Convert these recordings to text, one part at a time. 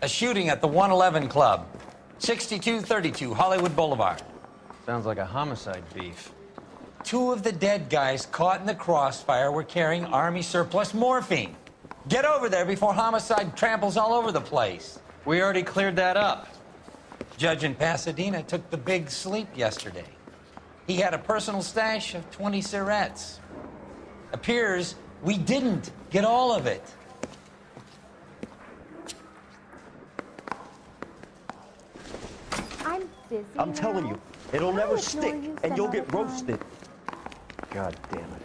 A shooting at the 111 Club, 6232 Hollywood Boulevard. Sounds like a homicide beef. 2 of the dead guys caught in the crossfire were carrying Army surplus morphine. Get over there before homicide tramples all over the place. We already cleared that up. Judge in Pasadena took the big sleep yesterday. He had a personal stash of 20 cigarettes. Appears we didn't get all of it. I'm busy. I'm telling you, it'll never stick, and you'll get roasted. God damn it.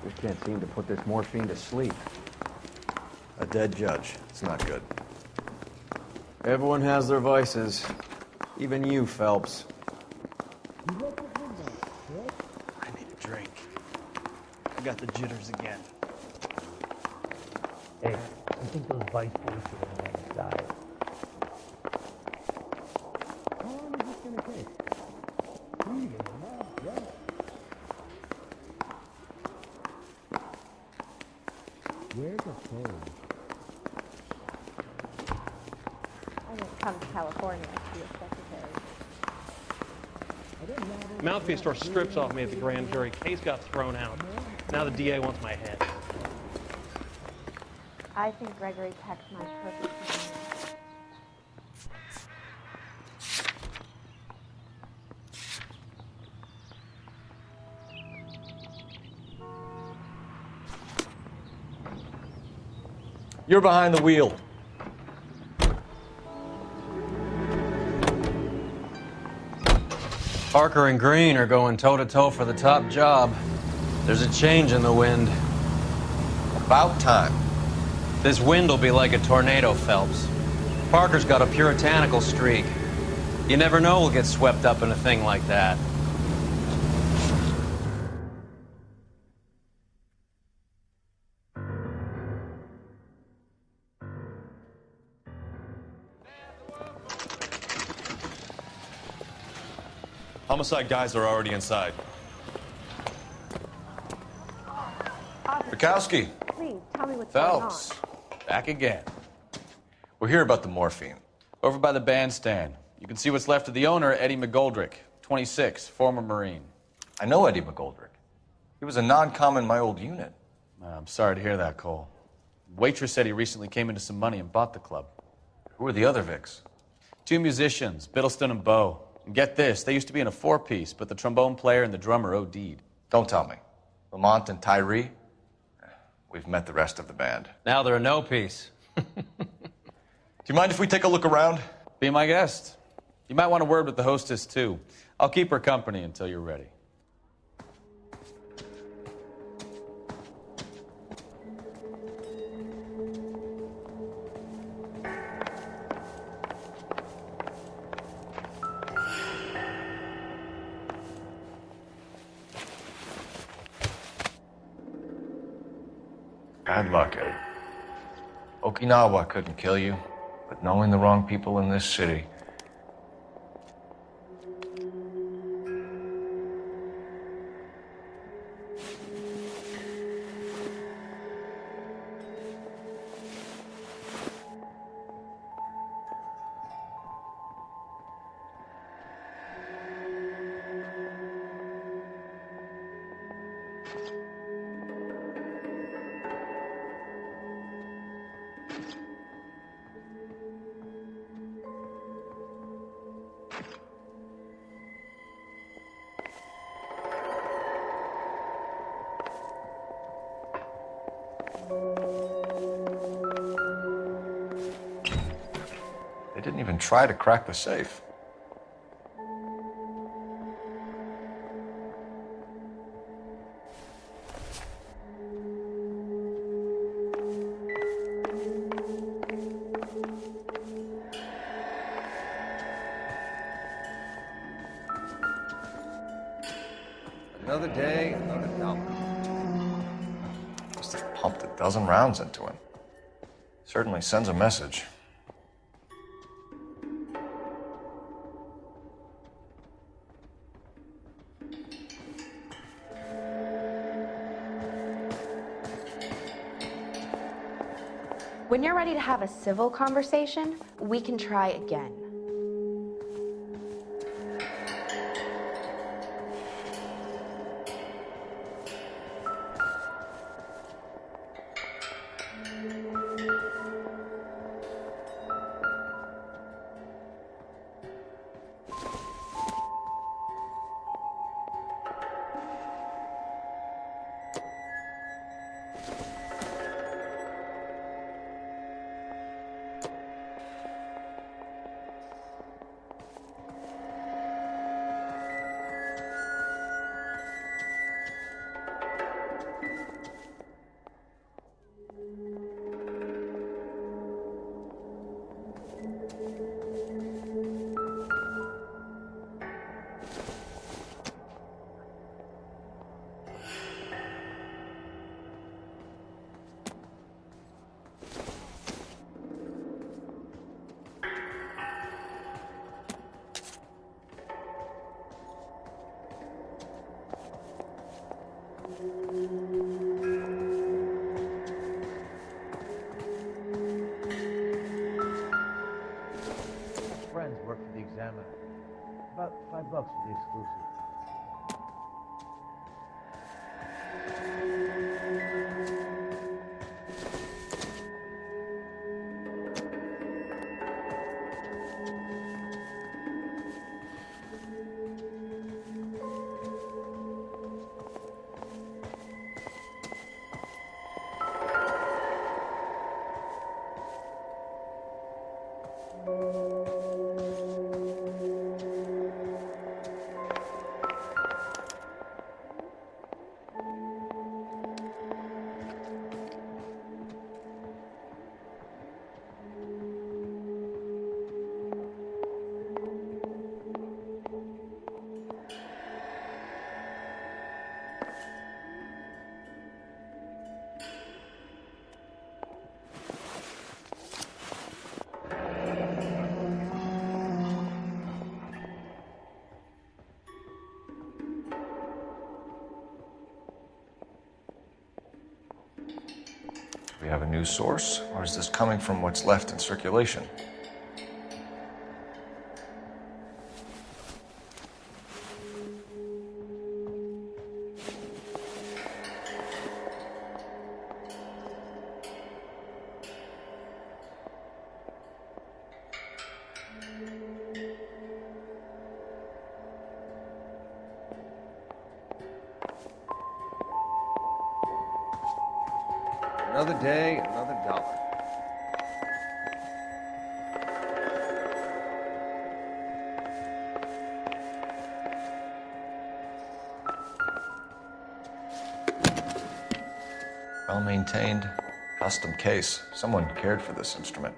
Just can't seem to put this morphine to sleep. A dead judge. It's not good. Everyone has their vices. Even you, Phelps. I need a drink. I got the jitters again. Hey, I think those vice boys should have let us die. How long is this gonna take? Where's the phone? I didn't come to California to be a secretary. Mouthpiece store strips off me at the grand jury. Case got thrown out. Now the DA wants my head. I think Gregory Peck's my perfect man. You're behind the wheel. Parker and Green are going toe-to-toe for the top job. There's a change in the wind. About time. This wind will be like a tornado, Phelps. Parker's got a puritanical streak. You never know we'll get swept up in a thing like that. Homicide guys are already inside. Bukowski. Please, tell me what's Phelps. Back again. We're here about the morphine. Over by the bandstand. You can see what's left of the owner, Eddie McGoldrick, 26, former Marine. I know Eddie McGoldrick. He was a non-com in my old unit. I'm sorry to hear that, Cole. Waitress said he recently came into some money and bought the club. Who are the other Vics? 2 musicians, Biddleston and Bowe. And get this, they used to be in a 4-piece, but the trombone player and the drummer OD'd. Don't tell me. Lamont and Tyree? We've met the rest of the band. Now they're a no-piece. Do you mind if we take a look around? Be my guest. You might want a word with the hostess, too. I'll keep her company until you're ready. Bad luck, Eddie. Okinawa couldn't kill you, but knowing the wrong people in this city. They didn't even try to crack the safe. Another day, another dump. Must have pumped a dozen rounds into him. Certainly sends a message. When you're ready to have a civil conversation, we can try again. Friends work for the Examiner. About $5 for the exclusive. Do we have a new source, or is this coming from what's left in circulation? Another day, another dollar. Well maintained, custom case. Someone cared for this instrument.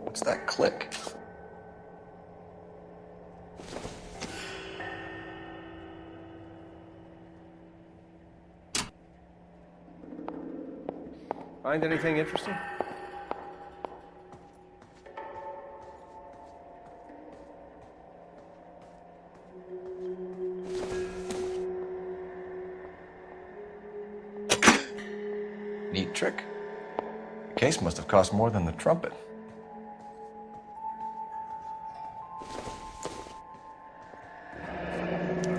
What's that click? Find anything interesting? Neat trick. The case must have cost more than the trumpet.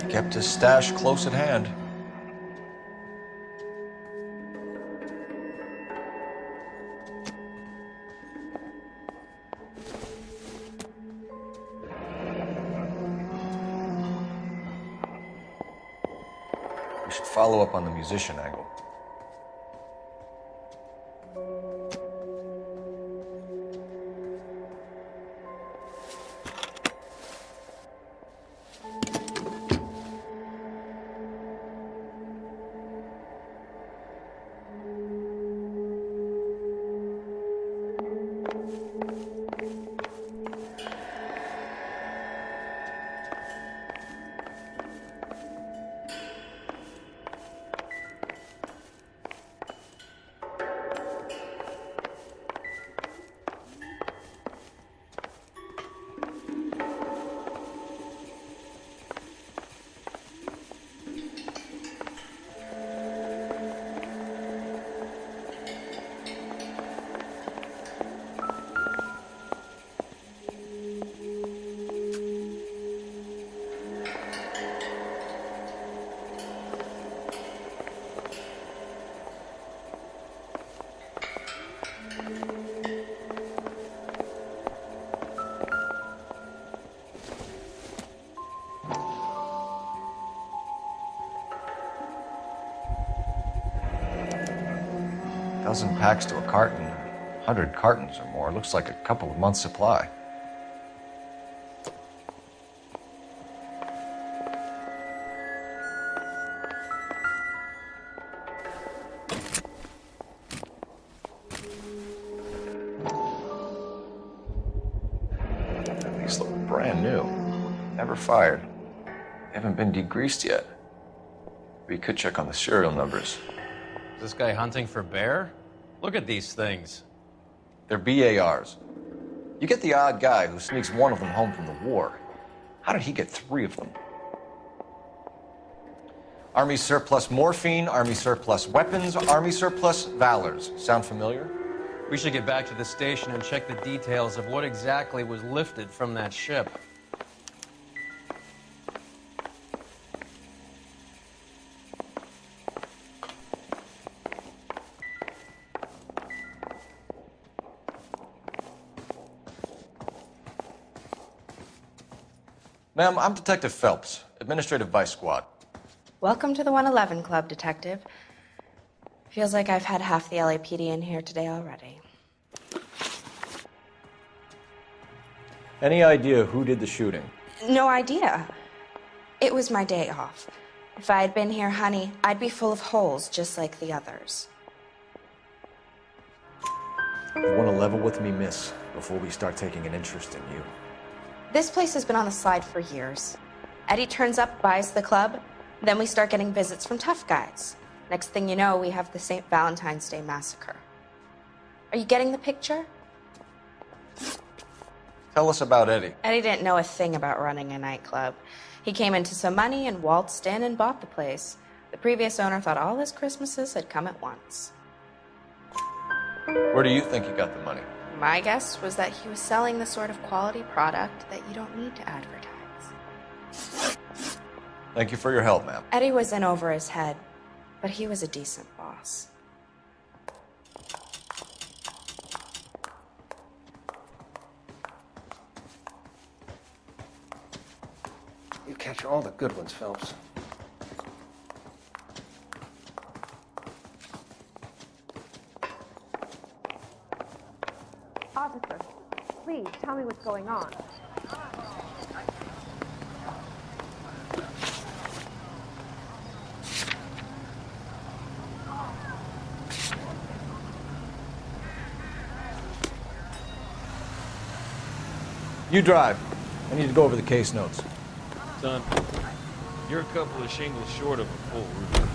Kept his stash close at hand. We should follow up on the musician angle. Dozen packs to a carton, 100 cartons or more. Looks like a couple of months' supply. These look brand new. Never fired. They haven't been degreased yet. We could check on the serial numbers. Is this guy hunting for bear? Look at these things. They're BARs. You get the odd guy who sneaks one of them home from the war. How did he get 3 of them? Army surplus morphine, Army surplus weapons, Army surplus valors. Sound familiar? We should get back to the station and check the details of what exactly was lifted from that ship. Ma'am, I'm Detective Phelps, Administrative Vice Squad. Welcome to the 111 Club, Detective. Feels like I've had half the LAPD in here today already. Any idea who did the shooting? No idea. It was my day off. If I had been here, honey, I'd be full of holes just like the others. You want to level with me, miss, before we start taking an interest in you. This place has been on the slide for years. Eddie turns up, buys the club, then we start getting visits from tough guys. Next thing you know, we have the St. Valentine's Day massacre. Are you getting the picture? Tell us about Eddie. Eddie didn't know a thing about running a nightclub. He came into some money and waltzed in and bought the place. The previous owner thought all his Christmases had come at once. Where do you think he got the money? My guess was that he was selling the sort of quality product that you don't need to advertise. Thank you for your help, ma'am. Eddie was in over his head, but he was a decent boss. You catch all the good ones, Phelps. Officer, please tell me what's going on. You drive. I need to go over the case notes. Son, you're a couple of shingles short of a full roof.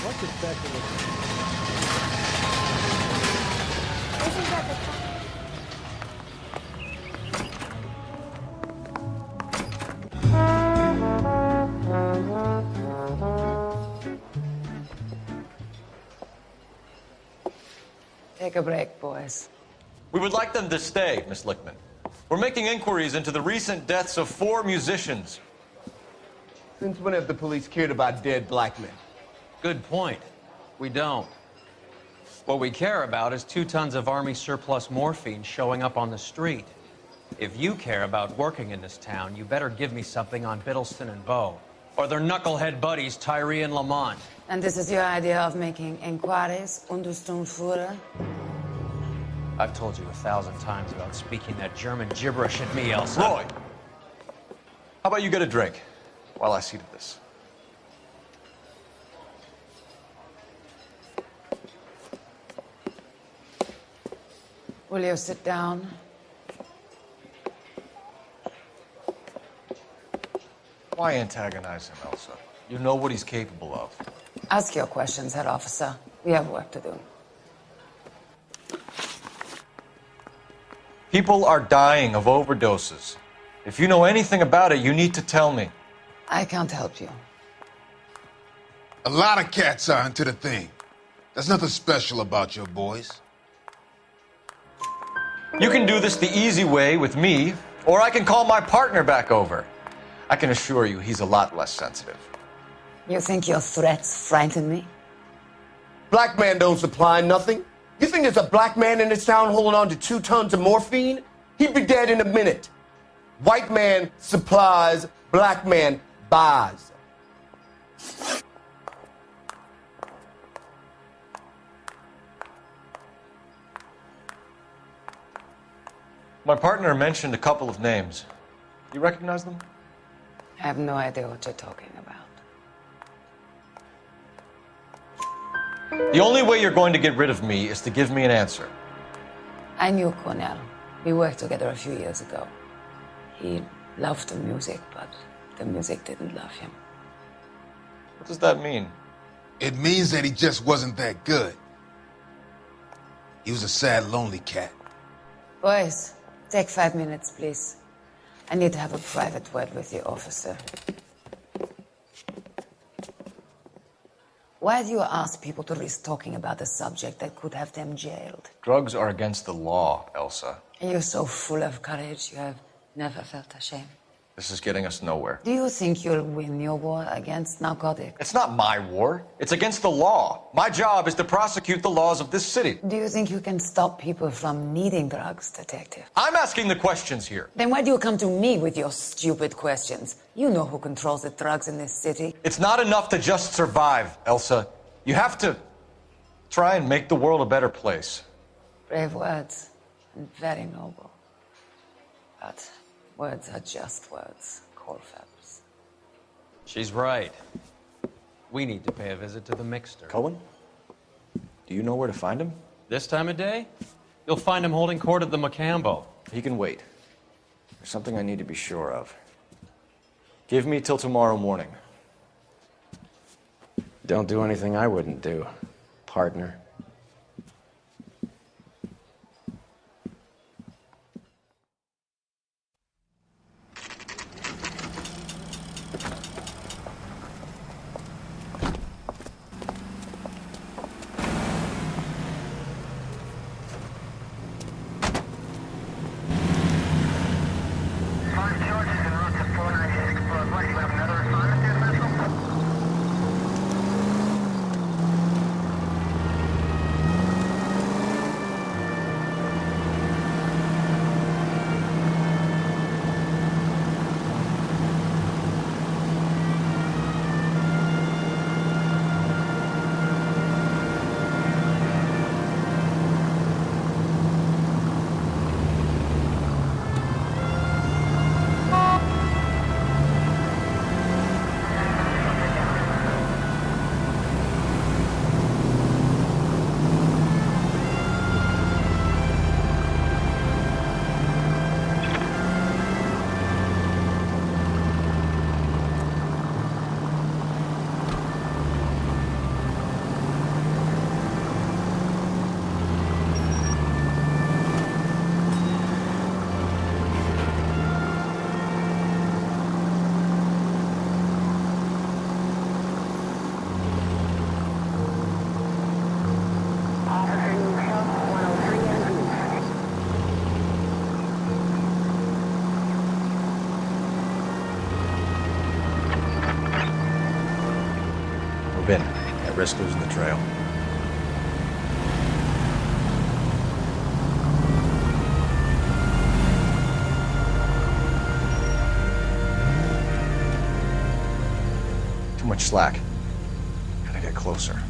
What's the special? Isn't that the Take a break, boys. We would like them to stay, Miss Lickman. We're making inquiries into the recent deaths of 4 musicians. Since when have the police cared about dead black men? Good point. We don't. What we care about is 2 tons of Army surplus morphine showing up on the street. If you care about working in this town, you better give me something on Biddleston and Bow, or their knucklehead buddies, Tyree and Lamont. And this is your idea of making inquiries, Untersturmführer? I've told you 1,000 times about speaking that German gibberish at me, Elsa. Roy, how about you get a drink while I see to this? Will you sit down? Why antagonize him, Elsa? You know what he's capable of. Ask your questions, head officer. We have work to do. People are dying of overdoses. If you know anything about it, you need to tell me. I can't help you. A lot of cats are into the thing. There's nothing special about your boys. You can do this the easy way with me, or I can call my partner back over. I can assure you he's a lot less sensitive. You think your threats frighten me? Black man don't supply nothing. You think there's a black man in this town holding on to 2 tons of morphine? He'd be dead in a minute. White man supplies, black man buys. My partner mentioned a couple of names. You recognize them? I have no idea what you're talking about. The only way you're going to get rid of me is to give me an answer. I knew Cornell. We worked together a few years ago. He loved the music, but the music didn't love him. What does that mean? It means that he just wasn't that good. He was a sad, lonely cat. Boys, take 5 minutes, please. I need to have a private word with you, officer. Why do you ask people to risk talking about a subject that could have them jailed? Drugs are against the law, Elsa. You're so full of courage, you have never felt ashamed. This is getting us nowhere. Do you think you'll win your war against narcotics? It's not my war. It's against the law. My job is to prosecute the laws of this city. Do you think you can stop people from needing drugs, detective? I'm asking the questions here. Then why do you come to me with your stupid questions? You know who controls the drugs in this city. It's not enough to just survive, Elsa. You have to try and make the world a better place. Brave words, and very noble. But words are just words, Colfax. She's right. We need to pay a visit to the Mixter. Cohen? Do you know where to find him? This time of day? You'll find him holding court at the Macambo. He can wait. There's something I need to be sure of. Give me till tomorrow morning. Don't do anything I wouldn't do, partner. Bin. At risk losing the trail. Too much slack. Gotta get closer.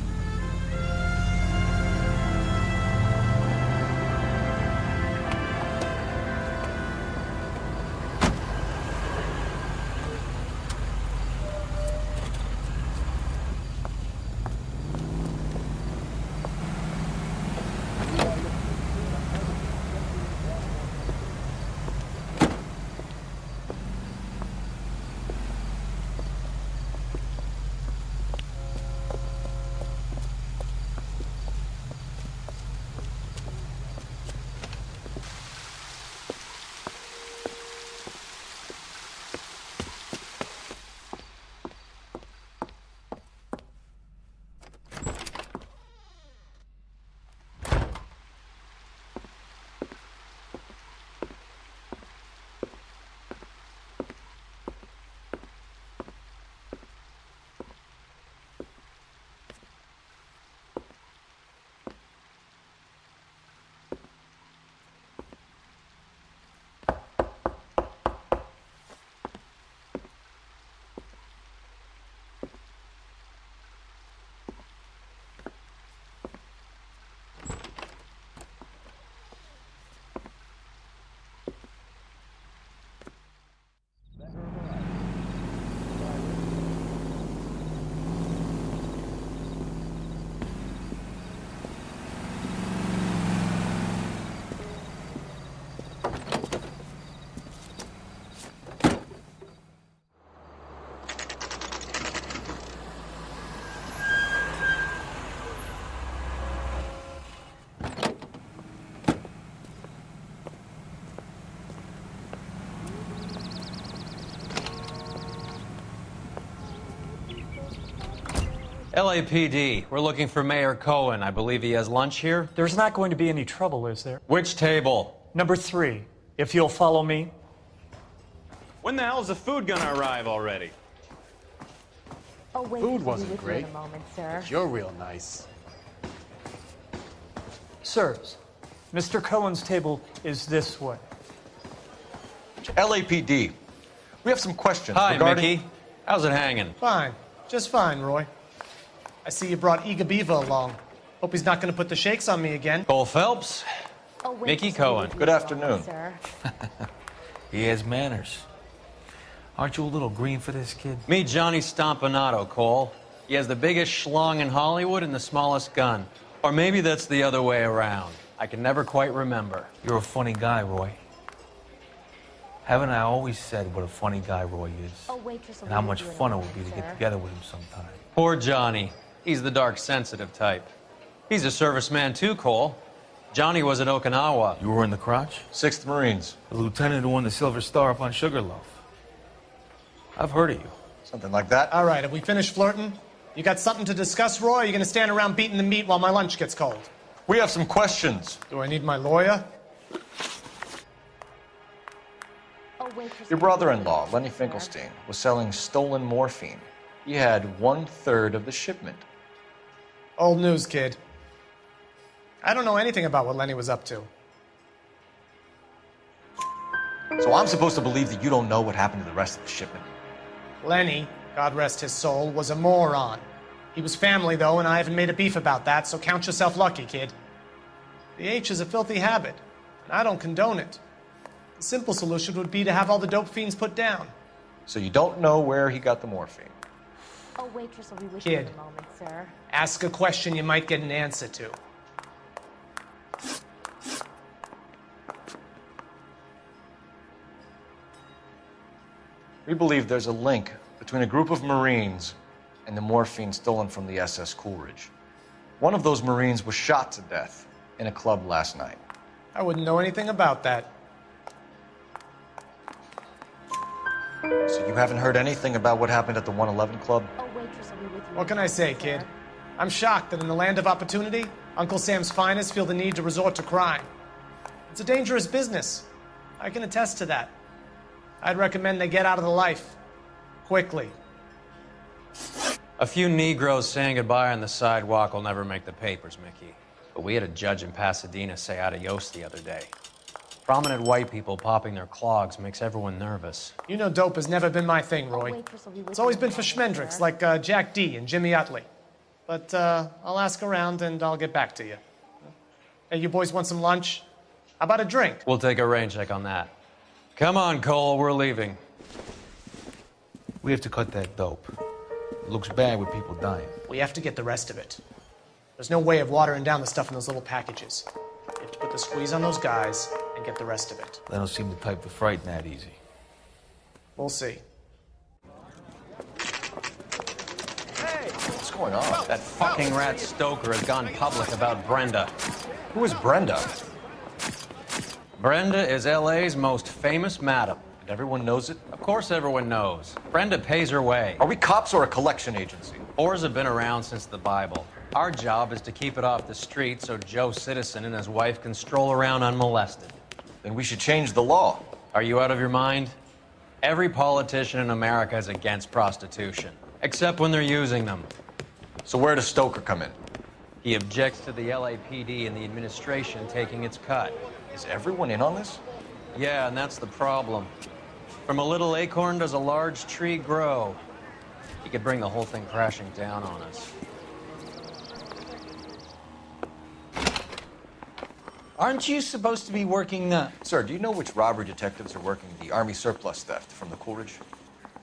LAPD, we're looking for Mayor Cohen. I believe he has lunch here. There's not going to be any trouble, is there? Which table? Number 3, if you'll follow me. When the hell's the food gonna arrive already? Oh, wait, Food we'll be wasn't with you great. in a moment, sir. You're real nice. Sirs, Mr. Cohen's table is this way. LAPD. We have some questions Hi, regarding... Mickey. How's it hanging? Fine. Just fine, Roy. I see you brought Eager Beaver along. Hope he's not going to put the shakes on me again. Cole Phelps. Oh, wait, Mickey just we'll be Cohen. with you Good in a afternoon. moment, sir. He has manners. Aren't you a little green for this kid? Meet Johnny Stompanato, Cole. He has the biggest schlong in Hollywood and the smallest gun. Or maybe that's the other way around. I can never quite remember. You're a funny guy, Roy. Haven't I always said what a funny guy Roy is? Oh, waitress will And be how with much you in a fun it would moment, be to sir. get together with him sometime. Poor Johnny. He's the dark, sensitive type. He's a serviceman too, Cole. Johnny was in Okinawa. You were in the crotch? 6th Marines. The lieutenant who won the Silver Star up on Sugarloaf. I've heard of you. Something like that. All right, have we finished flirting? You got something to discuss, Roy? Or are you going to stand around beating the meat while my lunch gets cold? We have some questions. Do I need my lawyer? Oh, waitress Your will be with you in a brother-in-law, moment, Lenny sir. Finkelstein, was selling stolen morphine. He had 1/3 of the shipment. Old news, kid. I don't know anything about what Lenny was up to. So I'm supposed to believe that you don't know what happened to the rest of the shipment? Lenny, God rest his soul, was a moron. He was family, though, and I haven't made a beef about that, so count yourself lucky, kid. The H is a filthy habit, and I don't condone it. The simple solution would be to have all the dope fiends put down. So you don't know where he got the morphine? Oh, waitress will be with you in Kid. a moment, sir. Ask a question you might get an answer to. We believe there's a link between a group of Marines and the morphine stolen from the SS Coolidge. One of those Marines was shot to death in a club last night. I wouldn't know anything about that. So you haven't heard anything about what happened at the 111 Club? Oh, waitress will be with you. What can I say, kid? I'm shocked that in the land of opportunity, Uncle Sam's finest feel the need to resort to crime. It's a dangerous business. I can attest to that. I'd recommend they get out of the life. Quickly. A few Negroes saying goodbye on the sidewalk will never make the papers, Mickey. But we had a judge in Pasadena say adios the other day. Prominent white people popping their clogs makes everyone nervous. You know dope has never been my thing, Roy. Waitress will be with It's you always in a been for moment, schmendricks sir. like Jack D. and Jimmy Utley. But I'll ask around and I'll get back to you. Hey, you boys want some lunch? How about a drink? We'll take a rain check on that. Come on, Cole, we're leaving. We have to cut that dope. It looks bad with people dying. We have to get the rest of it. There's no way of watering down the stuff in those little packages. You have to put the squeeze on those guys and get the rest of it. They don't seem the type to frighten that easy. We'll see. What's going on? That fucking rat Stoker has gone public about Brenda. Who is Brenda? Brenda is LA's most famous madam. And everyone knows it? Of course everyone knows. Brenda pays her way. Are we cops or a collection agency? Whores have been around since the Bible. Our job is to keep it off the street so Joe Citizen and his wife can stroll around unmolested. Then we should change the law. Are you out of your mind? Every politician in America is against prostitution, except when they're using them. So where does Stoker come in? He objects to the LAPD and the administration taking its cut. Is everyone in on this? Yeah, and that's the problem. From a little acorn does a large tree grow. He could bring the whole thing crashing down on us. Aren't you supposed to be working the... Sir, do you know which robbery detectives are working the Army surplus theft from the Coolidge?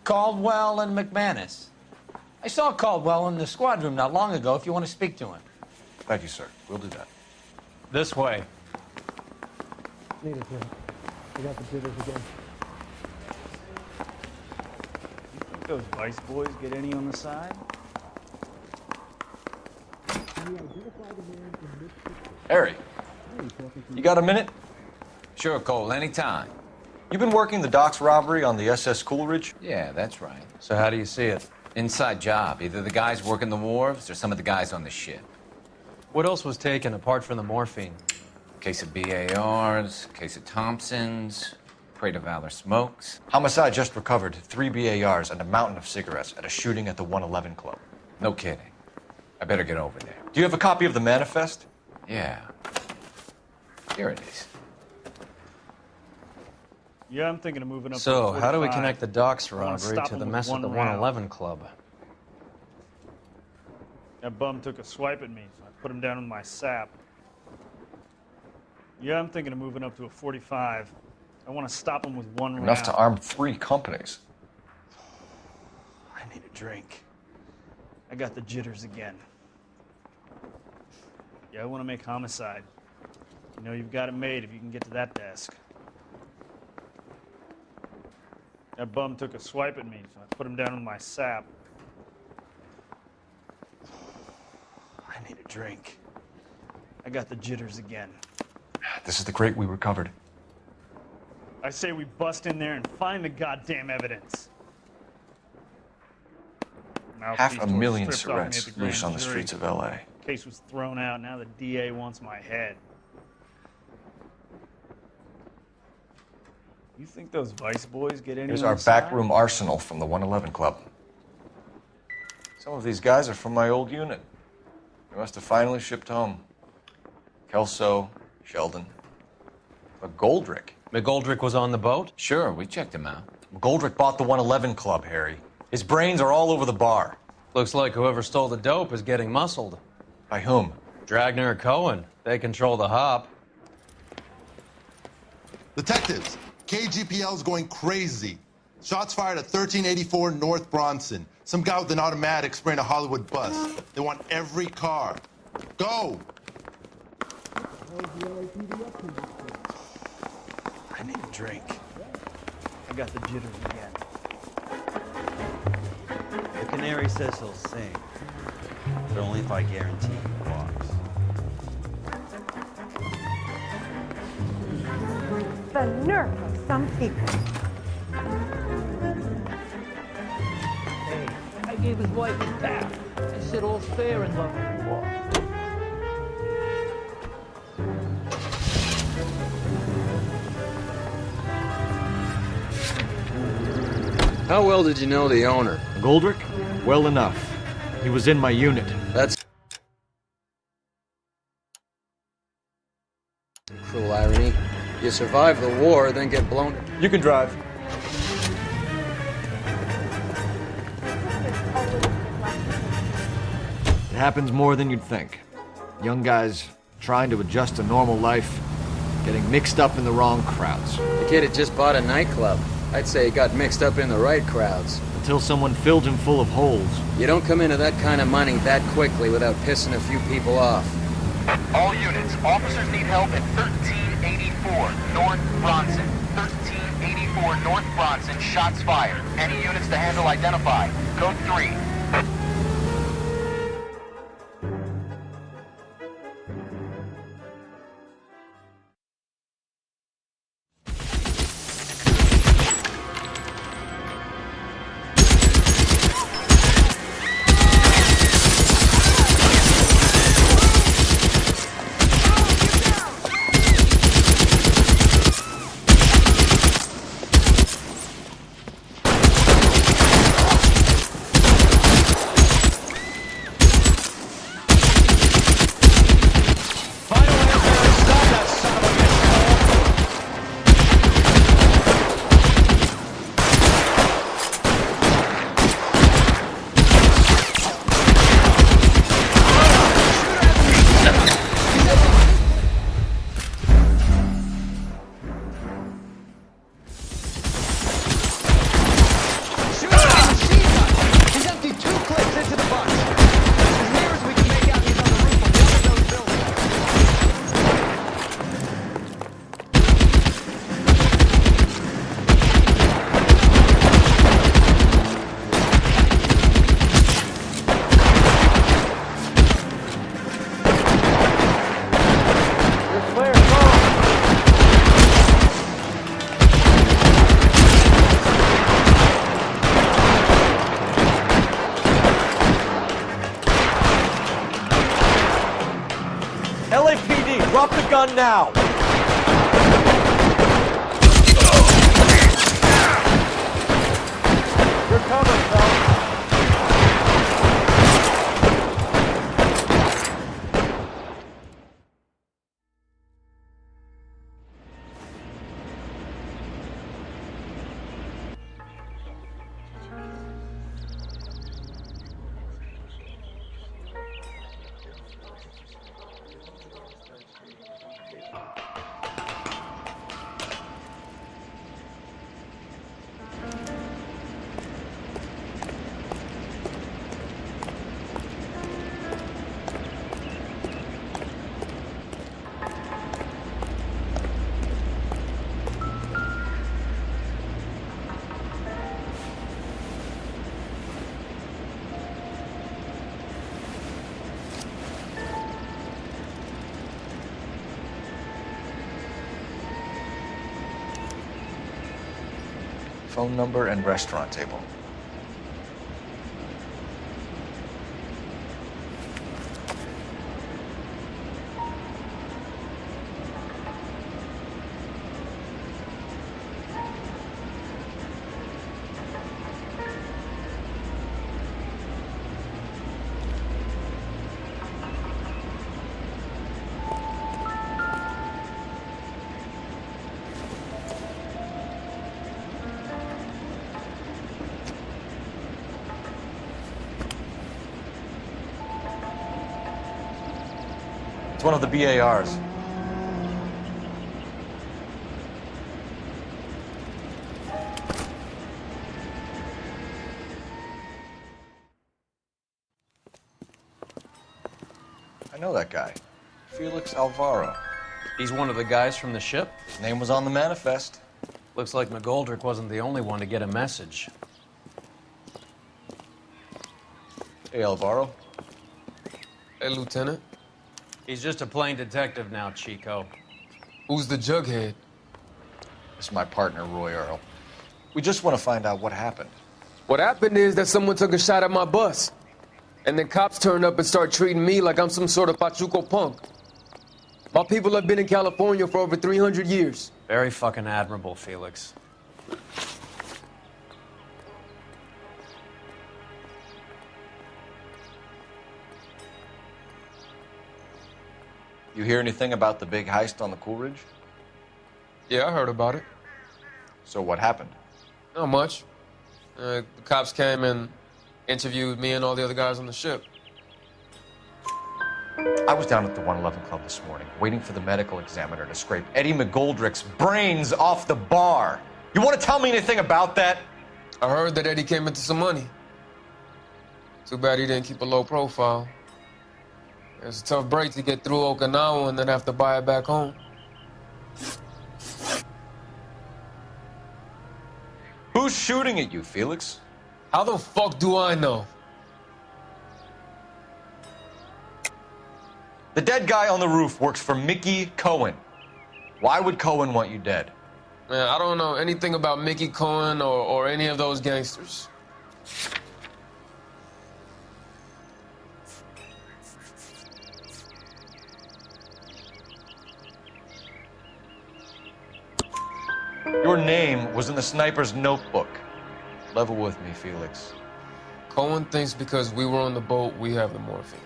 Caldwell and McManus? I saw Caldwell in the squad room not long ago if you want to speak to him. Thank you, sir. We'll do that. This way. Need it, Jim. I got the jitters again. You think those Vice boys get any on the side? Harry, you got a minute? Sure, Cole, anytime. You've been working the docks robbery on the SS Coolidge? Yeah, that's right. So how do you see it? Inside job. Either the guys working the wharves or some of the guys on the ship. What else was taken apart from the morphine? Case of BARs, case of Thompsons, crate of Valor smokes. Homicide just recovered 3 BARs and a mountain of cigarettes at a shooting at the 111 Club. No kidding. I better get over there. Do you have a copy of the manifest? Yeah. Here it is. Yeah, I'm thinking of moving up So, to how do we 45. connect the docks I wanna robbery stop to him the with mess at one the round. 111 Club? That bum took a swipe at me, so I put him down with my sap. Yeah, I'm thinking of moving up to a 45. I want to stop him with one round. Enough to arm 3 companies. I need a drink. I got the jitters again. Yeah, I want to make homicide. You know, you've got it made if you can get to that desk. That bum took a swipe at me, so I put him down with my sap. I need a drink. I got the jitters again. This is the crate we recovered. I say we bust in there and find the goddamn evidence. Mouthpiece tore 500,000 stripped off me at cigarettes the grand loose on the jury. streets of L.A. Case was thrown out. Now the DA wants my head. You think those Vice boys get any Here's on our the side? backroom arsenal from the 111 Club. Some of these guys are from my old unit. They must have finally shipped home. Kelso, Sheldon. McGoldrick. McGoldrick was on the boat? Sure, we checked him out. McGoldrick bought the 111 Club, Harry. His brains are all over the bar. Looks like whoever stole the dope is getting muscled. By whom? Dragner or Cohen. They control the hop. Detectives, KGPL's going crazy. Shots fired at 1384 North Bronson. Some guy with an automatic spraying a Hollywood bus. They want every car. Go! I need a drink. I got the jitters again. The canary says he'll sing, but only if I guarantee he walks. The nerve of some people. Hey, I gave his wife a tap. I said all's fair in love and war. How well did you know the owner? McGoldrick? Well enough. He was in my unit. That's cruel irony. You survive the war, then get blown. You can drive. It happens more than you'd think. Young guys trying to adjust to normal life, getting mixed up in the wrong crowds. The kid had just bought a nightclub. I'd say he got mixed up in the right crowds. Until someone filled him full of holes. You don't come into that kind of money that quickly without pissing a few people off. All units, officers need help at 1384 North Bronson. 1384 North Bronson, shots fired. Any units to handle identify. Code 3. gun now! You're covered, fella. Phone number and restaurant table. It's one of the BARs. I know that guy. Felix Alvaro. He's one of the guys from the ship? His name was on the manifest. Looks like McGoldrick wasn't the only one to get a message. Hey, Alvaro. Hey, Lieutenant. He's just a plain detective now, Chico. Who's the jughead? This is my partner, Roy Earl. We just want to find out what happened. What happened is that someone took a shot at my bus. And then cops turned up and started treating me like I'm some sort of Pachuco punk. My people have been in California for over 300 years. Very fucking admirable, Felix. You hear anything about the big heist on the Coolidge? Yeah, I heard about it. So what happened? Not much. The cops came and interviewed me and all the other guys on the ship. I was down at the 111 Club this morning, waiting for the medical examiner to scrape Eddie McGoldrick's brains off the bar. You want to tell me anything about that? I heard that Eddie came into some money. Too bad he didn't keep a low profile. It's a tough break to get through Okinawa and then have to buy it back home. Who's shooting at you, Felix? How the fuck do I know? The dead guy on the roof works for Mickey Cohen. Why would Cohen want you dead? Man, I don't know anything about Mickey Cohen or any of those gangsters. Your name was in the sniper's notebook. Level with me, Felix. Cohen thinks because we were on the boat, we have the morphine.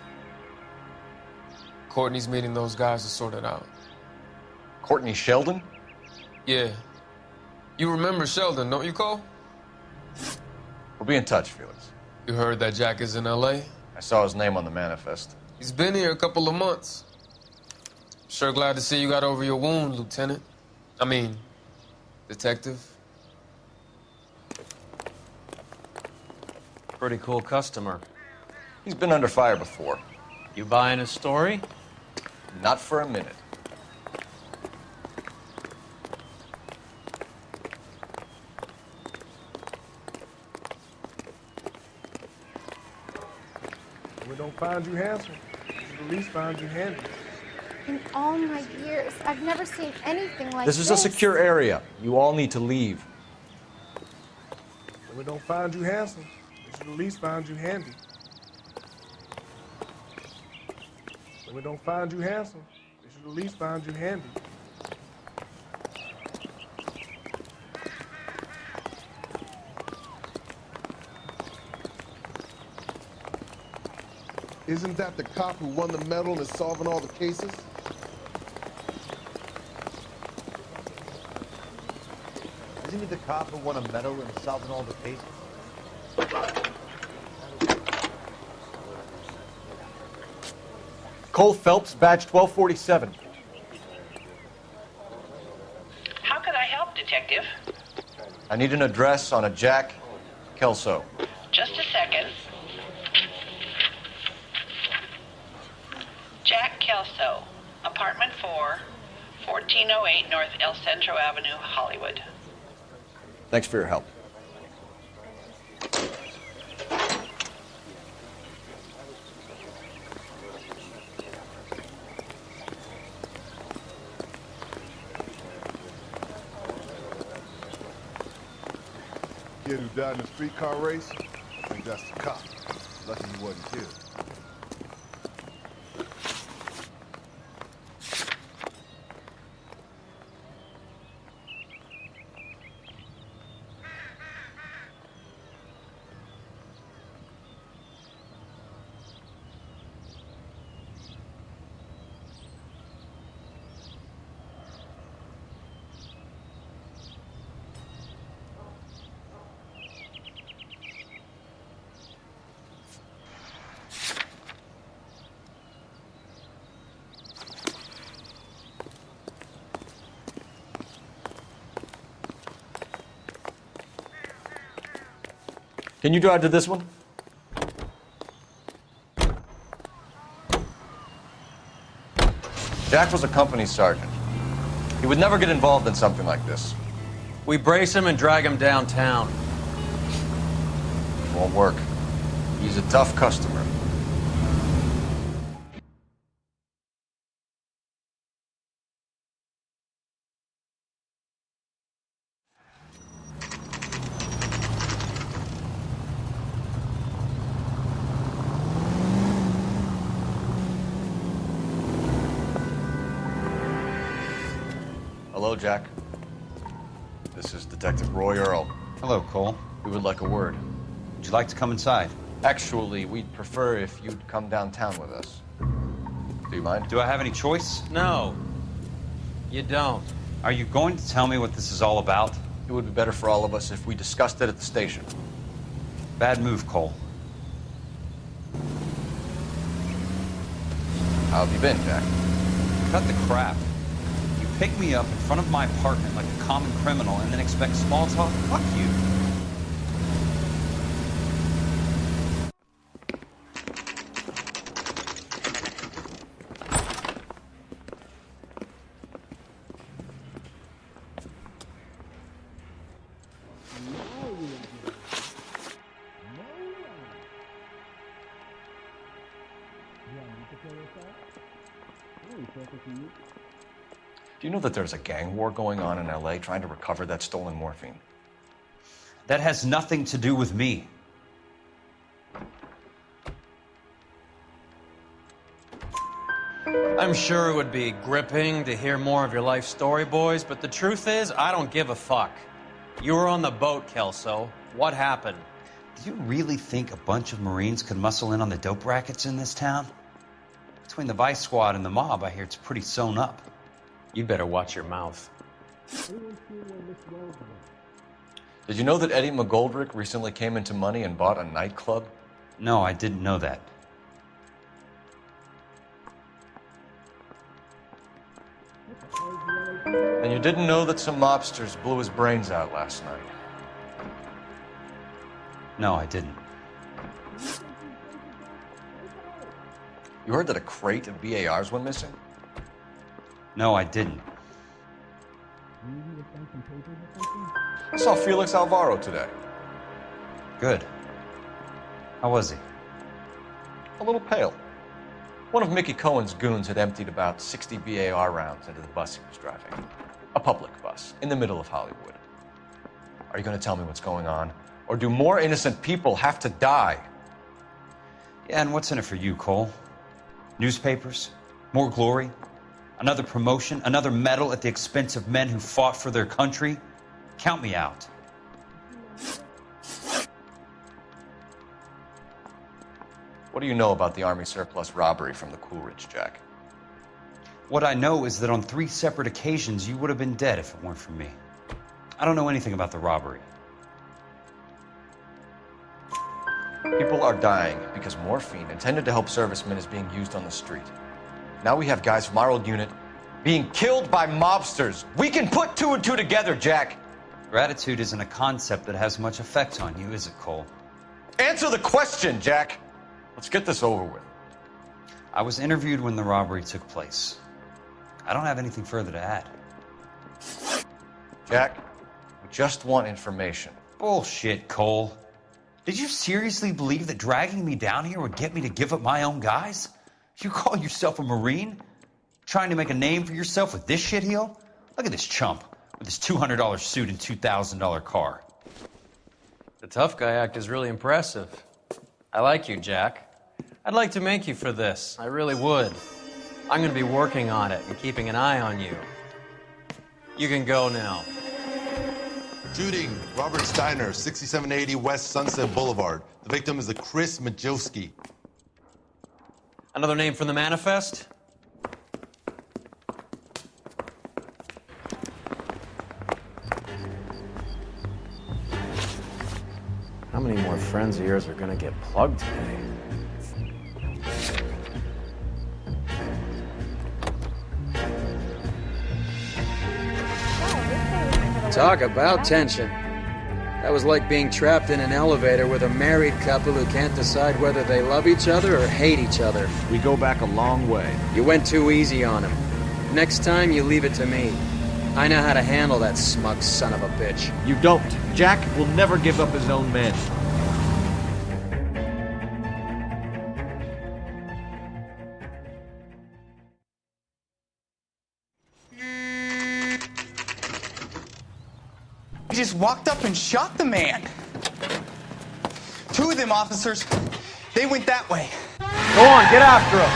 Courtney's meeting those guys to sort it out. Courtney Sheldon? Yeah. You remember Sheldon, don't you, Cole? We'll be in touch, Felix. You heard that Jack is in L.A.? I saw his name on the manifest. He's been here a couple of months. Sure glad to see you got over your wound, Lieutenant. I mean, Detective. Pretty cool customer. He's been under fire before. You buying his story? Not for a minute. We don't find you handsome. We should at least find you handy. In all my years, I've never seen anything like This is a secure area. You all need to leave. When we don't find you handsome, we should at least find you handy. When we don't find you handsome, we should at least found you handy. Isn't that the cop who won the medal and is solving all the cases? Isn't he the cop who won a medal and is solving all the cases? Cole Phelps, badge 1247. How can I help, Detective? I need an address on a Jack Kelso. Just a second. Jack Kelso, apartment 4, 1408 North El Centro Avenue, Hollywood. Thanks for your help. Kid who died in a streetcar race? I think that's the cop. Lucky he wasn't killed. Can you drive to this one? Jack was a company sergeant. He would never get involved in something like this. We brace him and drag him downtown. Won't work. He's a tough customer. Hello, Jack. This is Detective Roy Earl. Hello, Cole. We would like a word. Would you like to come inside? Actually, we'd prefer if you'd come downtown with us. Do you mind? Do I have any choice? No, you don't. Are you going to tell me what this is all about? It would be better for all of us if we discussed it at the station. Bad move, Cole. How have you been, Jack? Cut the crap. You pick me up in front of my apartment like a common criminal and then expect small talk? Fuck you. Do you know that there's a gang war going on in LA trying to recover that stolen morphine? That has nothing to do with me. I'm sure it would be gripping to hear more of your life story, boys, but the truth is, I don't give a fuck. You were on the boat, Kelso. What happened? Do you really think a bunch of Marines could muscle in on the dope rackets in this town? Between the Vice Squad and the mob, I hear it's pretty sewn up. You better watch your mouth. Did you know that Eddie McGoldrick recently came into money and bought a nightclub? No, I didn't know that. And you didn't know that some mobsters blew his brains out last night? No, I didn't. You heard that a crate of BARs went missing? No, I didn't. I saw Felix Alvaro today. Good. How was he? A little pale. One of Mickey Cohen's goons had emptied about 60 BAR rounds into the bus he was driving. A public bus, in the middle of Hollywood. Are you going to tell me what's going on? Or do more innocent people have to die? Yeah, and what's in it for you, Cole? Newspapers? More glory? Another promotion, another medal at the expense of men who fought for their country? Count me out. What do you know about the Army surplus robbery from the Coolidge, Jack? What I know is that on 3 separate occasions, you would have been dead if it weren't for me. I don't know anything about the robbery. People are dying because morphine intended to help servicemen is being used on the street. Now we have guys from our old unit being killed by mobsters. We can put 2 and 2 together, Jack. Gratitude isn't a concept that has much effect on you, is it, Cole? Answer the question, Jack. Let's get this over with. I was interviewed when the robbery took place. I don't have anything further to add. Jack, we just want information. Bullshit, Cole. Did you seriously believe that dragging me down here would get me to give up my own guys? You call yourself a Marine? Trying to make a name for yourself with this shitheel? Look at this chump with his $200 suit and $2,000 car. The tough guy act is really impressive. I like you, Jack. I'd like to make you for this. I really would. I'm going to be working on it and keeping an eye on you. You can go now. Shooting, Robert Steiner, 6780 West Sunset Boulevard. The victim is a Chris Majowski. Another name from the manifest? How many more friends of yours are gonna get plugged today? Talk about tension. That was like being trapped in an elevator with a married couple who can't decide whether they love each other or hate each other. We go back a long way. You went too easy on him. Next time, you leave it to me. I know how to handle that smug son of a bitch. You don't. Jack will never give up his own men. He just walked up and shot the man. 2 of them officers, they went that way. Go on, get after him.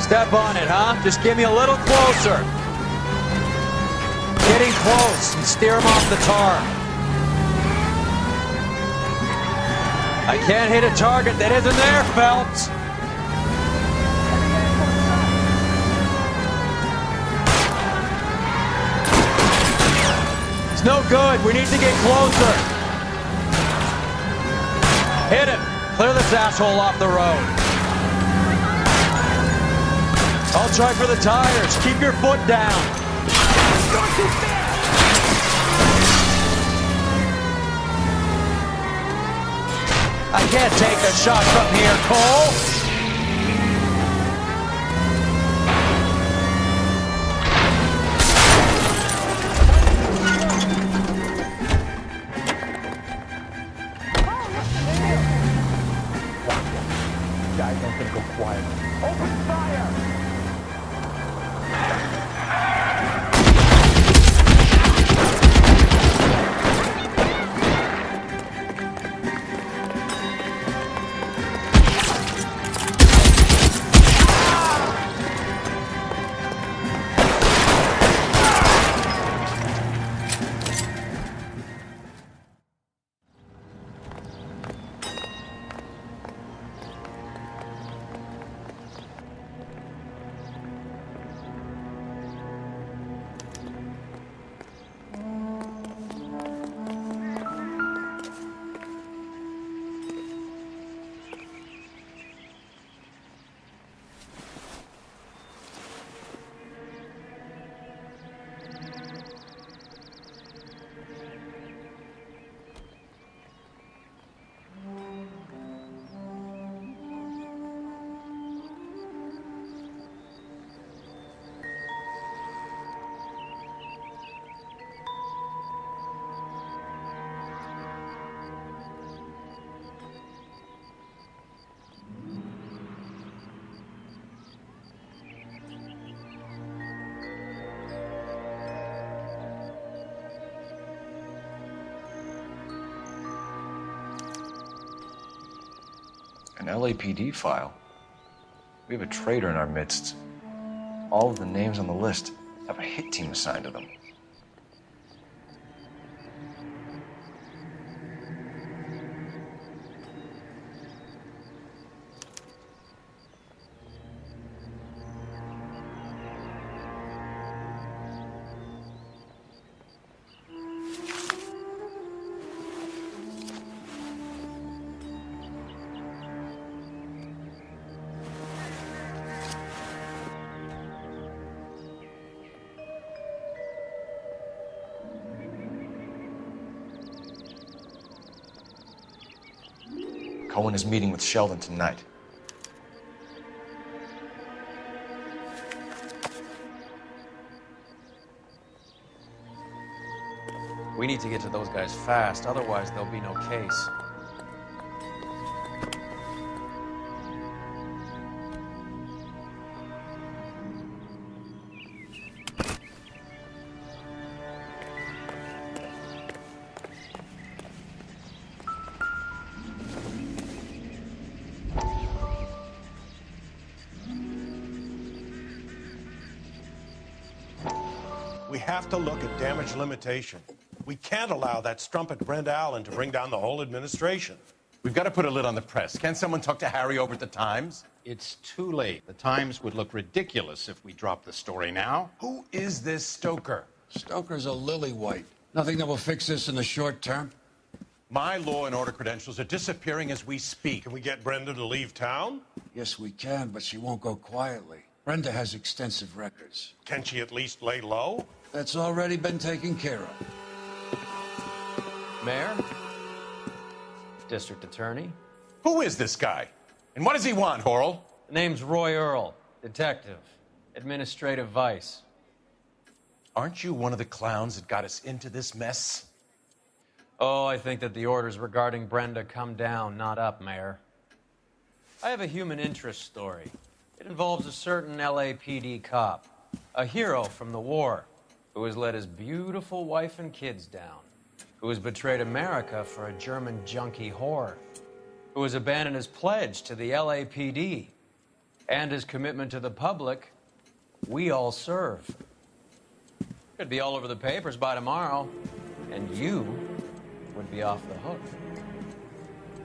Step on it, huh? Just get me a little closer. Getting close and steer him off the tar. I can't hit a target that isn't there, Phelps. It's no good. We need to get closer. Hit him. Clear this asshole off the road. I'll try for the tires. Keep your foot down. I can't take a shot from here, Cole. Guys aren't gonna go quiet. Open fire! An LAPD file? We have a traitor in our midst. All of the names on the list have a hit team assigned to them. Cohen is meeting with Sheldon tonight. We need to get to those guys fast, otherwise there'll be no case. We have to look at damage limitation. We can't allow that strumpet Brent Allen to bring down the whole administration. We've got to put a lid on the press. Can't someone talk to Harry over at the Times? It's too late. The Times would look ridiculous if we dropped the story now. Who is this Stoker? Stoker's a lily-white. Nothing that will fix this in the short term. My law and order credentials are disappearing as we speak. Can we get Brenda to leave town? Yes, we can, but she won't go quietly. Brenda has extensive records. Can she at least lay low? That's already been taken care of. Mayor? District Attorney? Who is this guy? And what does he want, Horrell? The name's Roy Earl, detective, administrative vice. Aren't you one of the clowns that got us into this mess? Oh, I think that the orders regarding Brenda come down, not up, Mayor. I have a human interest story. It involves a certain LAPD cop, a hero from the war, who has let his beautiful wife and kids down, who has betrayed America for a German junkie whore, who has abandoned his pledge to the LAPD and his commitment to the public. We all serve. Could be all over the papers by tomorrow, and you would be off the hook.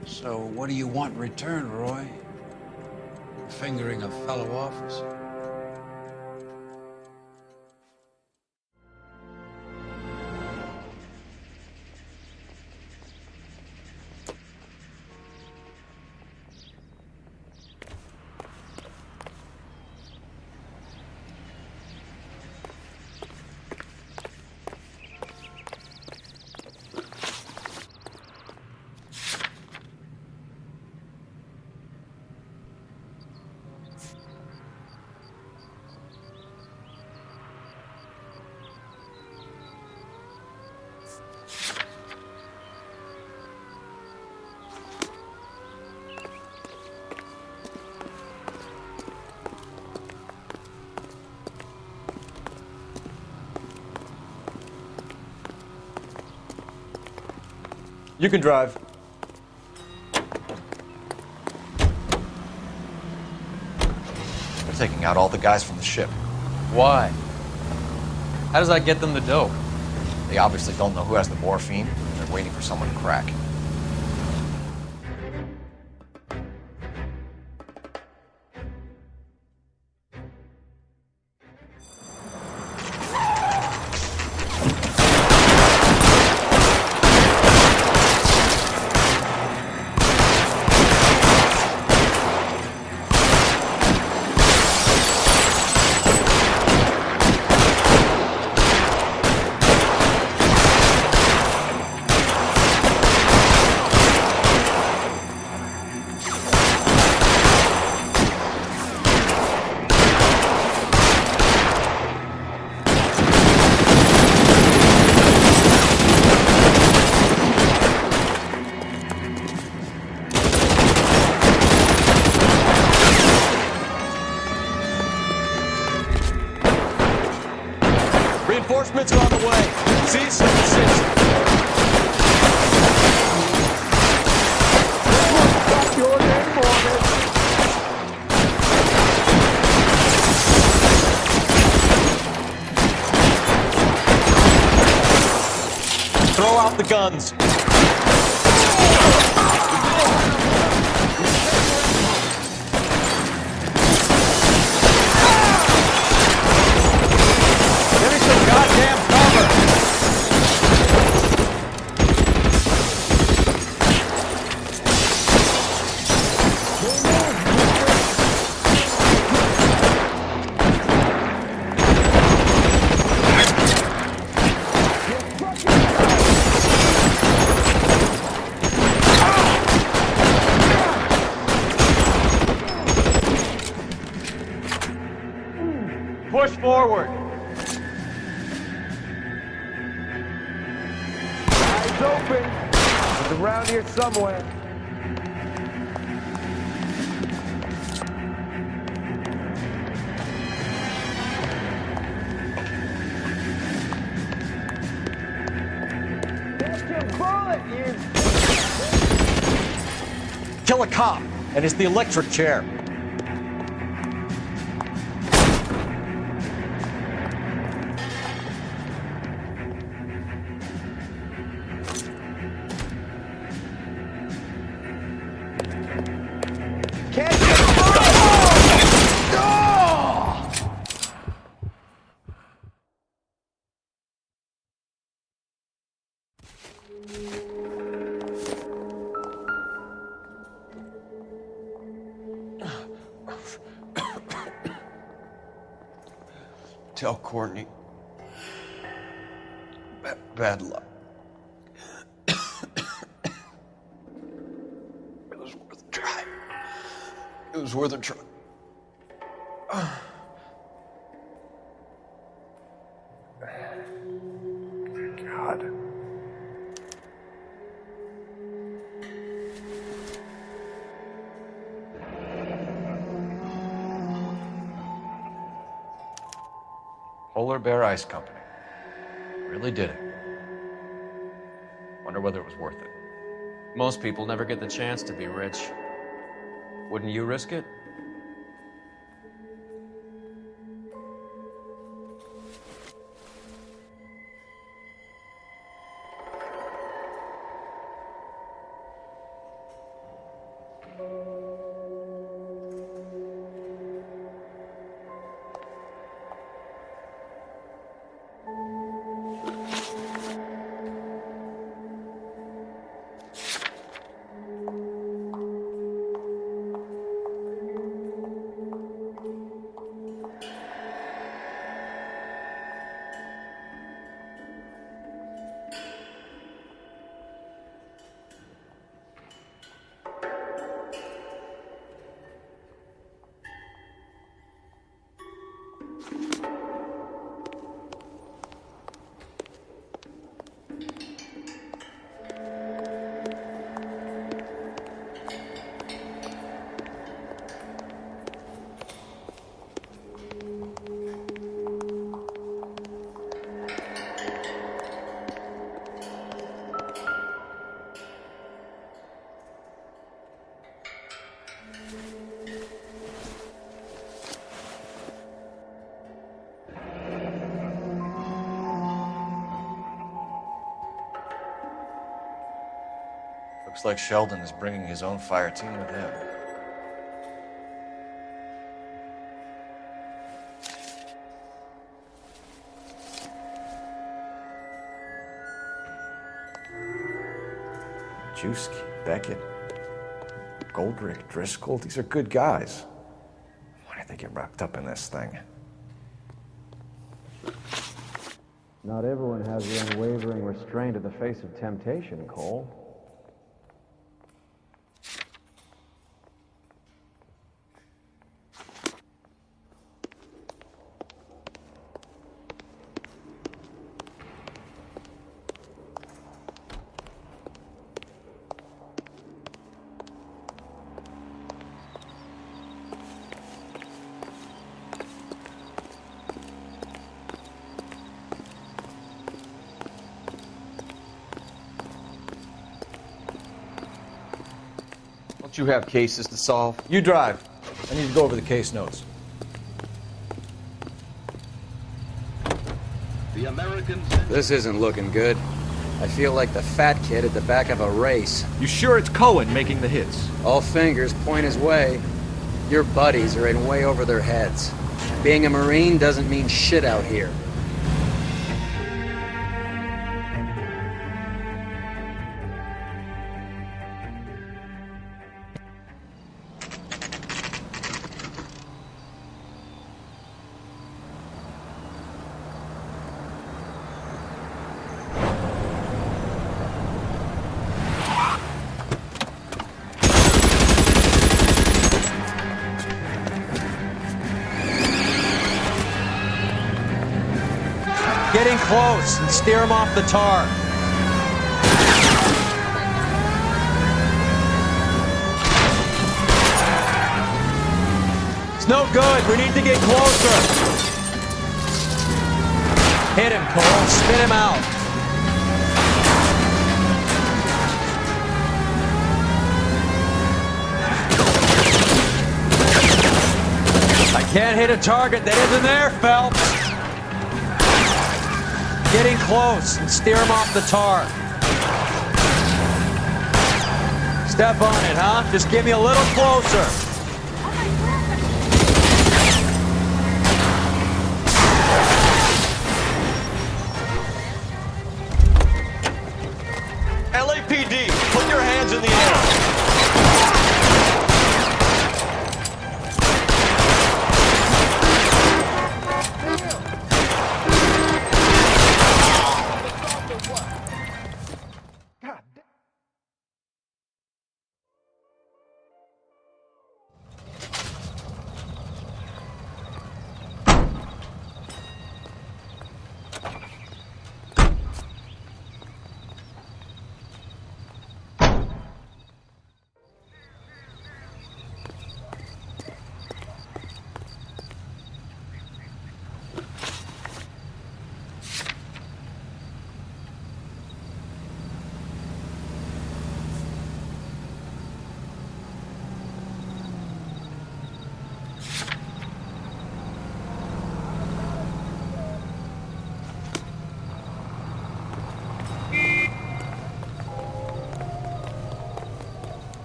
So what do you want in return, Roy? Fingering a fellow officer. You can drive. They're taking out all the guys from the ship. Why? How does that get them the dope? They obviously don't know who has the morphine, and they're waiting for someone to crack. the guns. Give me some goddamn cover! Push forward. Eyes open. It's around here somewhere. Catch your bullet, you. Kill a cop, and it's the electric chair. Catch your bullet! Oh! Tell Courtney. Bad luck. It was worth a try. It was worth a try. God. Polar Bear Ice Company. Really did it. Wonder whether it was worth it. Most people never get the chance to be rich. Wouldn't you risk it? Looks like Sheldon is bringing his own fire team with him. Juski, Beckett, Goldrick, Driscoll, these are good guys. Why did they get wrapped up in this thing? Not everyone has the unwavering restraint in the face of temptation, Cole. You have cases to solve. You drive. I need to go over the case notes. This isn't looking good. I feel like the fat kid at the back of a race. You sure it's Cohen making the hits? All fingers point his way. Your buddies are in way over their heads. Being a Marine doesn't mean shit out here. Getting close and steer him off the tar. It's no good. We need to get closer. Hit him, Cole. Spin him out. I can't hit a target that isn't there, Phelps. Getting close and steer him off the tar. Step on it, huh? Just get me a little closer. LAPD, put your hands in the air.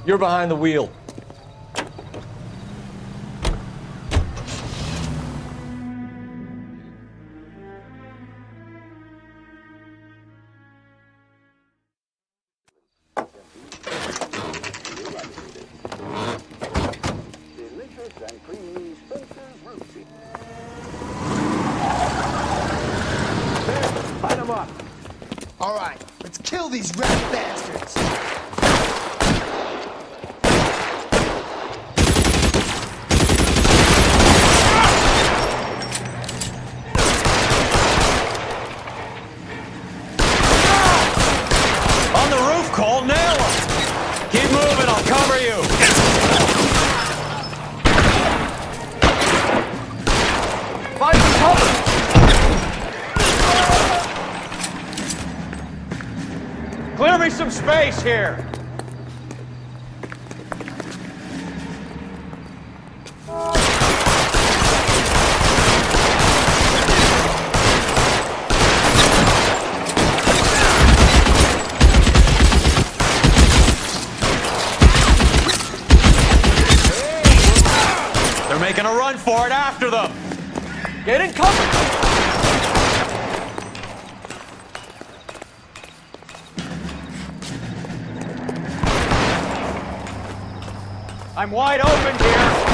You're behind the wheel. Light them up. All right, let's kill these rat bastards. On the roof, Cole. Nail him. Keep moving. I'll cover you. Find some cover. Clear me some space here. They're making a run for it after them. Get in cover. I'm wide open here.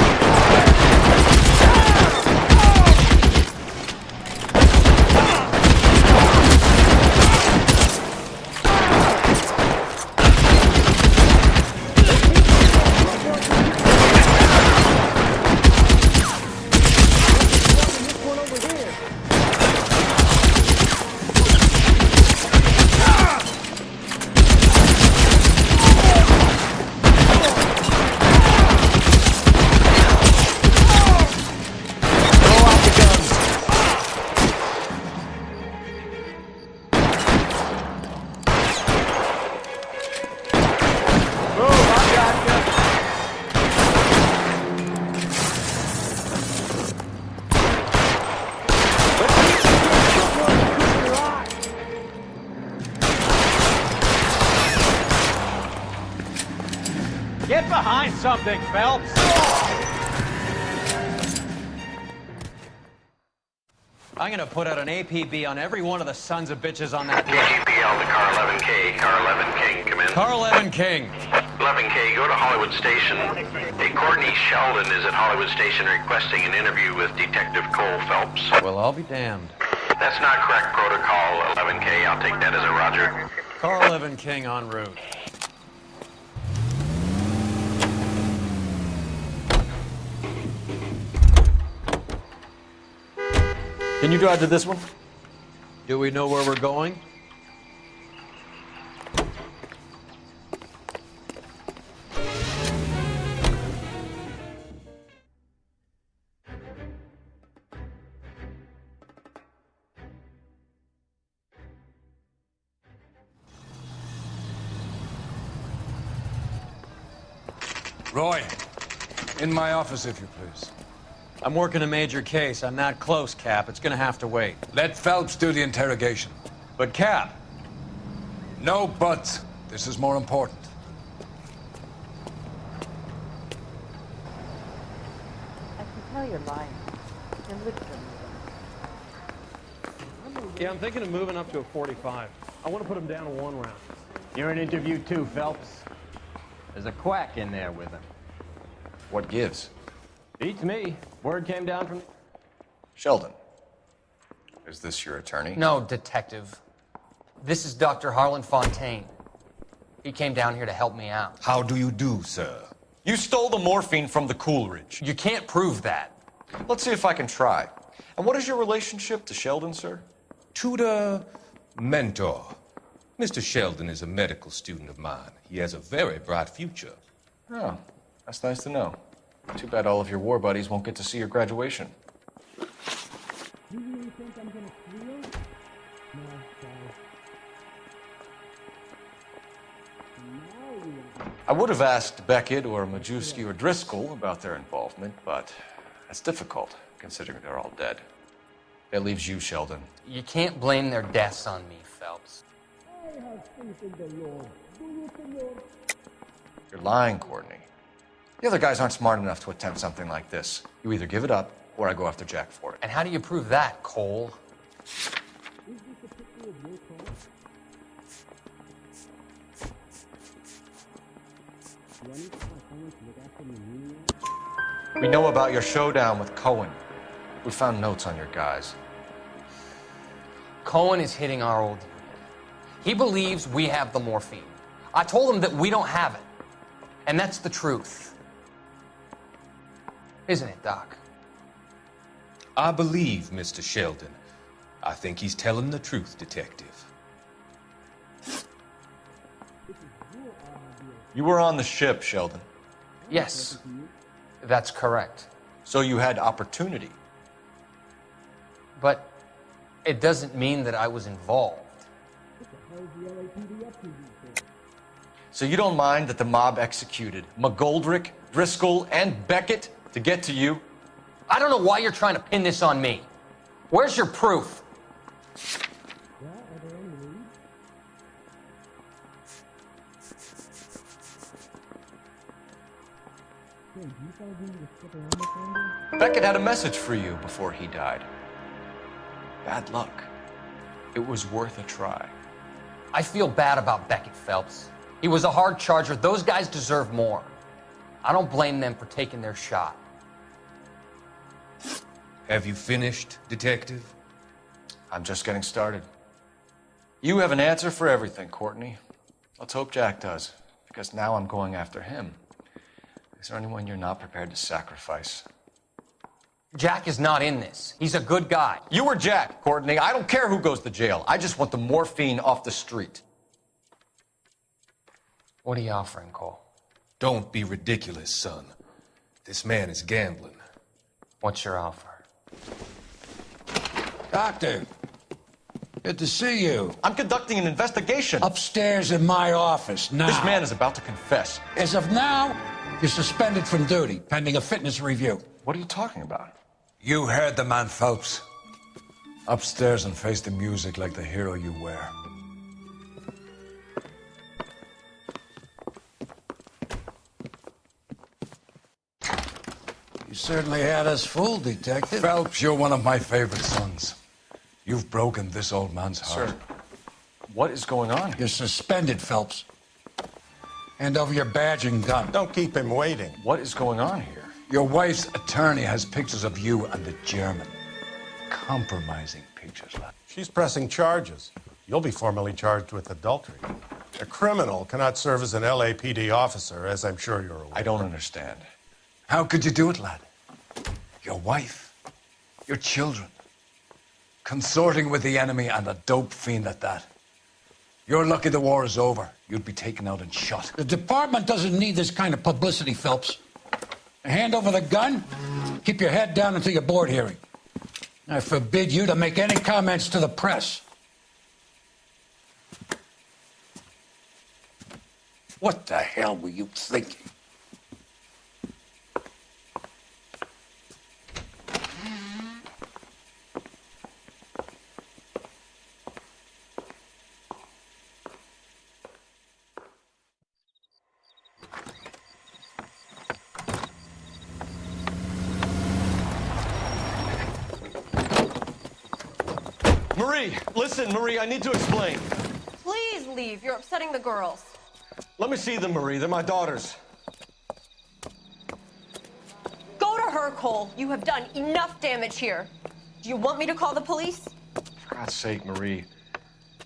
something, Phelps. I'm gonna put out an APB on every one of the sons of bitches on that list. KGPL to Car 11K. Car 11 King, come in. Car 11 King. 11K, go to Hollywood Station. Hey, Courtney Sheldon is at Hollywood Station requesting an interview with Detective Cole Phelps. Well, I'll be damned. That's not correct protocol, 11K. I'll take that as a roger. Car 11 King en route. Can you drive to this one? Do we know where we're going? Roy, in my office, if you please. I'm working a major case. I'm not close, Cap. It's gonna have to wait. Let Phelps do the interrogation. But, Cap. No buts. This is more important. I can tell you're lying. You're literally. Yeah, I'm thinking of moving up to a 45. I want to put him down to 1 round. You're an interview too, Phelps. There's a quack in there with him. What gives? Beats me. Word came down from... Sheldon, is this your attorney? No, Detective. This is Dr. Harlan Fontaine. He came down here to help me out. How do you do, sir? You stole the morphine from the Coolidge. You can't prove that. Let's see if I can try. And what is your relationship to Sheldon, sir? Tutor, mentor. Mr. Sheldon is a medical student of mine. He has a very bright future. Oh, that's nice to know. Too bad all of your war buddies won't get to see your graduation. I would have asked Beckett or Majewski or Driscoll about their involvement, but that's difficult, considering they're all dead. That leaves you, Sheldon. You can't blame their deaths on me, Phelps. You're lying, Courtney. The other guys aren't smart enough to attempt something like this. You either give it up, or I go after Jack for it. And how do you prove that, Cole? We know about your showdown with Cohen. We found notes on your guys. Cohen is hitting our old unit. He believes we have the morphine. I told him that we don't have it. And that's the truth. Isn't it, Doc? I believe Mr. Sheldon. I think he's telling the truth, Detective. You were on the ship, Sheldon. Yes, that's correct. So you had opportunity. But it doesn't mean that I was involved. So you don't mind that the mob executed McGoldrick, Driscoll, and Beckett to get to you? I don't know why you're trying to pin this on me. Where's your proof? Beckett had a message for you before he died. Bad luck. It was worth a try. I feel bad about Beckett, Phelps. He was a hard charger. Those guys deserve more. I don't blame them for taking their shot. Have you finished, Detective? I'm just getting started. You have an answer for everything, Courtney. Let's hope Jack does, because now I'm going after him. Is there anyone you're not prepared to sacrifice? Jack is not in this. He's a good guy. You were Jack, Courtney. I don't care who goes to jail. I just want the morphine off the street. What are you offering, Cole? Don't be ridiculous, son. This man is gambling. What's your offer? Doctor, good to see you. I'm conducting an investigation. Upstairs in my office, now. This man is about to confess. As of now, you're suspended from duty, pending a fitness review. What are you talking about? You heard the man, Phelps. Upstairs and face the music like the hero you were. certainly had us fooled, Detective. Phelps, you're one of my favorite sons. You've broken this old man's heart. Sir, what is going on here? You're suspended, Phelps. Hand over your badge and gun. Don't keep him waiting. What is going on here? Your wife's attorney has pictures of you and the German. Compromising pictures, lad. She's pressing charges. You'll be formally charged with adultery. A criminal cannot serve as an LAPD officer, as I'm sure you're aware. I don't understand. How could you do it, lad? Your wife, your children, consorting with the enemy and a dope fiend at that. You're lucky the war is over. You'd be taken out and shot. The department doesn't need this kind of publicity, Phelps. Hand over the gun, keep your head down until your board hearing. I forbid you to make any comments to the press. What the hell were you thinking? Marie, listen, Marie, I need to explain. Please leave. You're upsetting the girls. Let me see them, Marie. They're my daughters. Go to her, Cole. You have done enough damage here. Do you want me to call the police? For God's sake, Marie,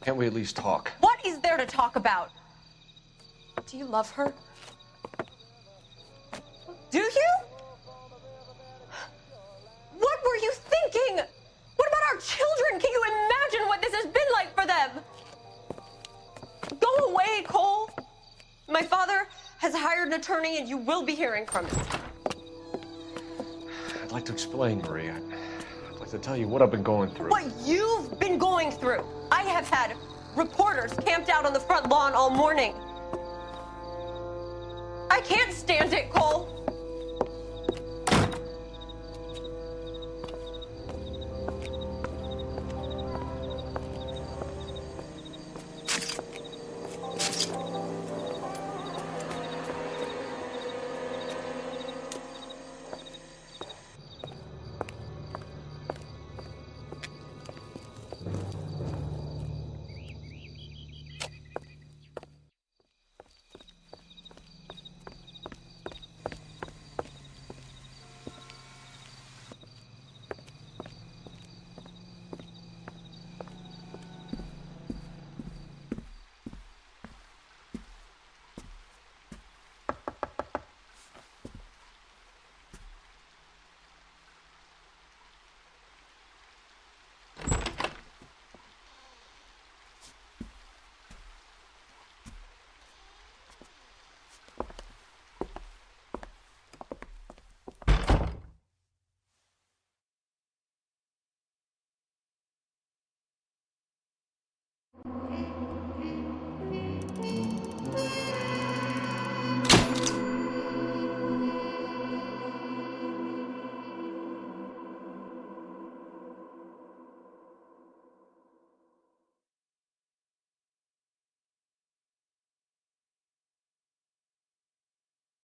can't we at least talk? What is there to talk about? Do you love her? Do you? What were you thinking? What about our children? Can you imagine what this has been like for them? Go away, Cole. My father has hired an attorney and you will be hearing from him. I'd like to explain, Marie. I'd like to tell you what I've been going through. What you've been going through. I have had reporters camped out on the front lawn all morning. I can't stand it, Cole.